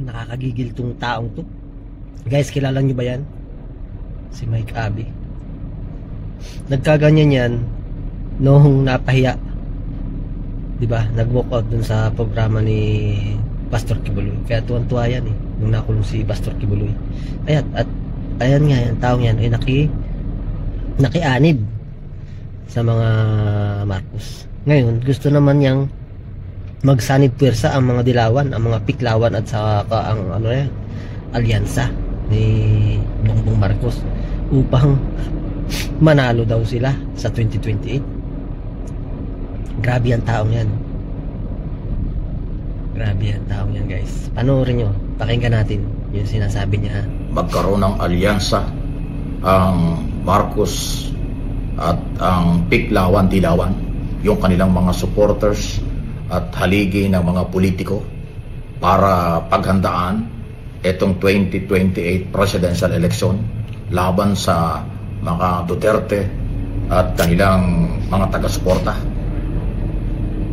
Nakakagigil tong taong to. Guys, kilala nyo ba yan? Si Mike Abby. Nagkaganyan yan noong napahiya, diba? Nag-walk out dun sa programa ni Pastor Kibuloy. Kaya tuwan-tuwa yan eh, nung nakulong si Pastor Kibuloy. Ayan, at ayan nga, yung taong yan ay nakianib sa mga Marcos. Ngayon, gusto naman niyang magsanib puwersa ang mga dilawan, ang mga piklawan at saka ang alyansa ni Bongbong Marcos upang manalo daw sila sa 2028. Grabe ang taong yan. Grabe ang taong yan, guys. Panoorin nyo, pakinggan natin yung sinasabi niya. Magkaroon ng alyansa ang Marcos at ang piklawan-dilawan, yung kanilang mga supporters at haligi ng mga politiko para paghandaan itong 2028 presidential election laban sa mga Duterte at kanilang mga taga-suporta.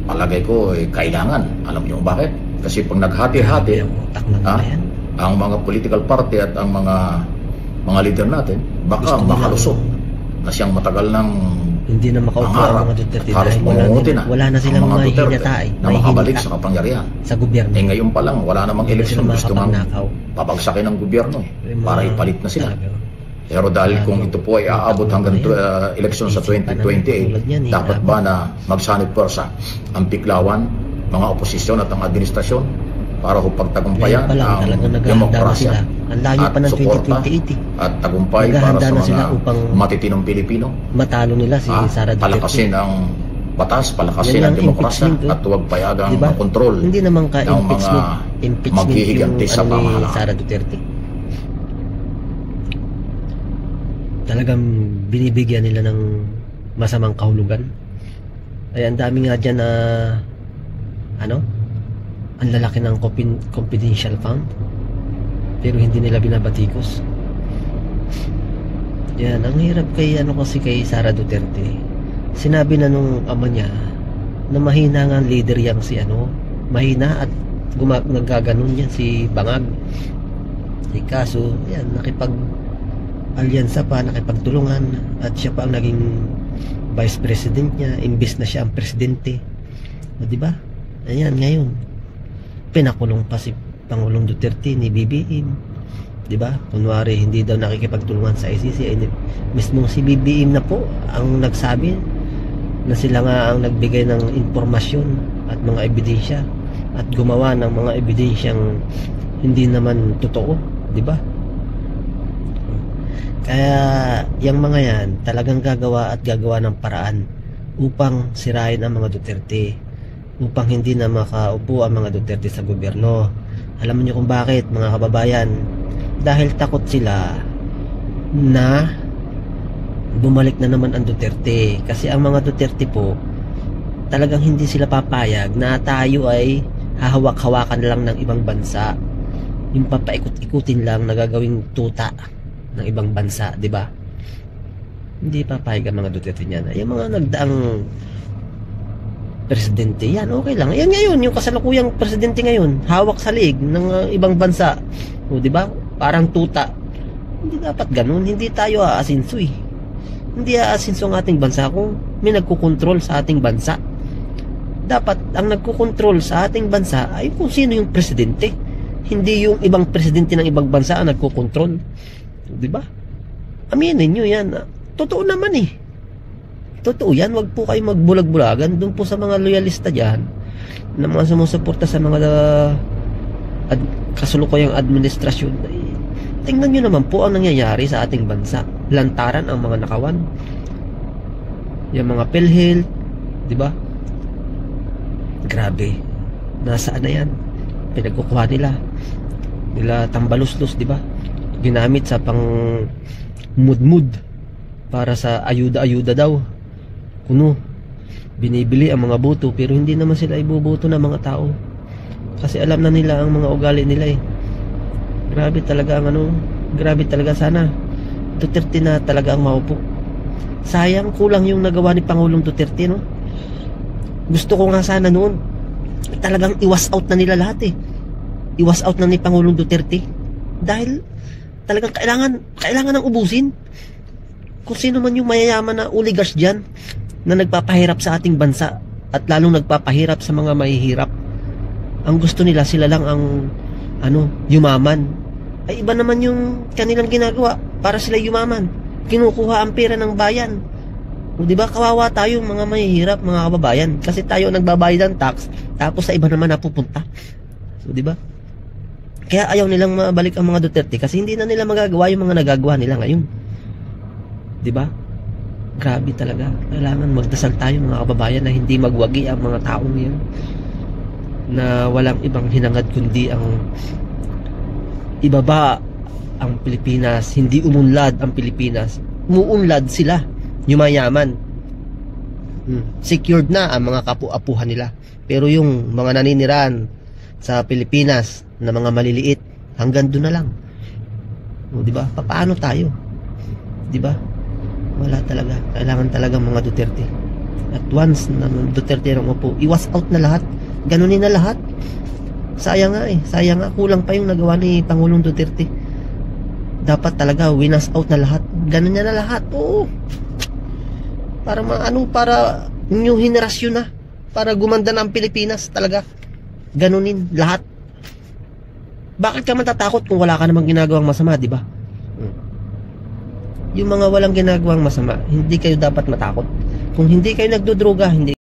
Palagay ko kailangan. Alam niyo bakit? Kasi pag naghati-hati ang mga political party at ang mga leader natin, baka makalusot na siyang matagal ng hindi na makaupo ang mga Duterte dahil wala na silang mga hinata na makabalik sa kapangyarihan sa gobyerno. Ngayon pa lang wala namang eleksyon, gusto mang papagsakin ng gobyerno para ipalit na sila. Pero dahil kung ito po ay aabot hanggang eleksyon sa 2028, dapat ba na magsanib puwersa ang piklawan, mga oposisyon at ang administrasyon para pagtagumpayan ang demokrasya at suporta at tagumpay para sa mga matitinong Pilipino, matalo nila si Sara Duterte, palakasin ang batas, palakasin ang demokrasya at huwag payagang makontrol hindi naman ka ng mga maghihiganti sa pamahalaan. Sara Duterte talagang binibigyan nila ng masamang kahulugan. Ay ang dami nga dyan na ang lalaki ng confidential fund pero hindi nila binabatikos. Yan, ang hirap kay kasi kay Sara Duterte. Sinabi na nung ama niya na mahina nga leader yang si mahina at nagkaganon yan si Bangag. Kaso yan, nakipag-alyansa pa, nakipagtulungan at siya pa ang naging vice president niya imbis na siya ang presidente. O diba? Ayan, ngayon pinakulong pa si Pangulong Duterte ni BBM, di ba? Kunwari hindi daw nakikipagtulungan sa ICC, mismo si BBM na po ang nagsabi na sila nga ang nagbigay ng impormasyon at mga ebidensya at gumawa ng mga ebidensyang hindi naman totoo, di ba? Kaya yung mga yan talagang gagawa ng paraan upang sirain ang mga Duterte, upang hindi na makaupo ang mga Duterte sa gobyerno. Alam niyo kung bakit, mga kababayan? Dahil takot sila na bumalik na naman ang Duterte. Kasi ang mga Duterte po, talagang hindi sila papayag na tayo ay hahawak-hawakan lang ng ibang bansa. Yung papaikot-ikutin lang na gagawing tuta ng ibang bansa, di ba? Hindi papayag ang mga Duterte niyan. Yung mga nagdaang presidente, yan, okay lang. Yan ngayon, yung kasalukuyang presidente ngayon, hawak sa liig ng ibang bansa. O, di ba? Parang tuta. Hindi dapat ganun. Hindi tayo aasinso eh. Hindi aasinso ang ating bansa kung may nagkukontrol sa ating bansa. Dapat, ang nagkukontrol sa ating bansa ay kung sino yung presidente. Hindi yung ibang presidente ng ibang bansa ang nagkukontrol. Di ba? Aminin nyo yan. Totoo naman eh. Totoo yan, wag po kayo magbulag-bulagan doon po sa mga loyalista dyan na mga sumusuporta sa mga kasulukuyang administrasyon. Tingnan nyo naman po ang nangyayari sa ating bansa. Lantaran ang mga nakawan, yung mga PhilHealth, di ba? Grabe, nasaan na yan? Pinagkukuha nila Tambaluslos, di ba? Ginamit sa pang mudmud para sa ayuda-ayuda daw. Kuno, binibili ang mga boto pero hindi naman sila iboboto ng mga tao kasi alam na nila ang mga ugali nila eh. Grabe talaga grabe talaga. Sana Duterte na talaga ang maupo. Sayang, kulang yung nagawa ni Pangulong Duterte, no? Gusto ko nga sana noon talagang iwas out na nila lahat eh. Iwas out na ni Pangulong Duterte. Dahil talagang kailangan ng ubusin. Kung sino man yung mayayaman na oligarchs dyan na nagpapahirap sa ating bansa at lalong nagpapahirap sa mga mahihirap. Ang gusto nila, sila lang ang yumaman. Ay iba naman yung kanilang ginagawa para sila yumaman. Kinukuha ang pera ng bayan. O di ba kawawa tayo mga mahihirap, mga kababayan, kasi tayo nagbabayad ng tax tapos sa iba naman napupunta. So di ba? Kaya ayaw nilang mabalik ang mga Duterte kasi hindi na nila magagawa yung mga nagagawa nila ngayon. Di ba? Grabe talaga. Kailangan magdasal tayo mga kababayan na hindi magwagi ang mga taong yan, na walang ibang hinangad kundi ang ibaba ang Pilipinas, hindi umunlad ang Pilipinas. Umuunlad sila, yumayaman. Secured na ang mga kapu-apuhan nila. Pero yung mga naninirahan sa Pilipinas na mga maliliit, hanggang doon na lang. O, di ba? Paano tayo? Di ba? Wala talaga. Kailangan talaga mga Duterte. At once na Duterte nang upo, iwas out na lahat. Ganunin na lahat. Sayang nga eh. Sayang nga. Kulang pa yung nagawa ni Pangulong Duterte. Dapat talaga winas out na lahat. Ganun niya na lahat. Oo. Para para new henerasyon na. Para gumanda na ang Pilipinas talaga. Ganunin lahat. Bakit ka matatakot kung wala ka namang ginagawang masama, di ba? Yung mga walang ginagawang masama, hindi kayo dapat matakot. Kung hindi kayo nagdodroga, hindi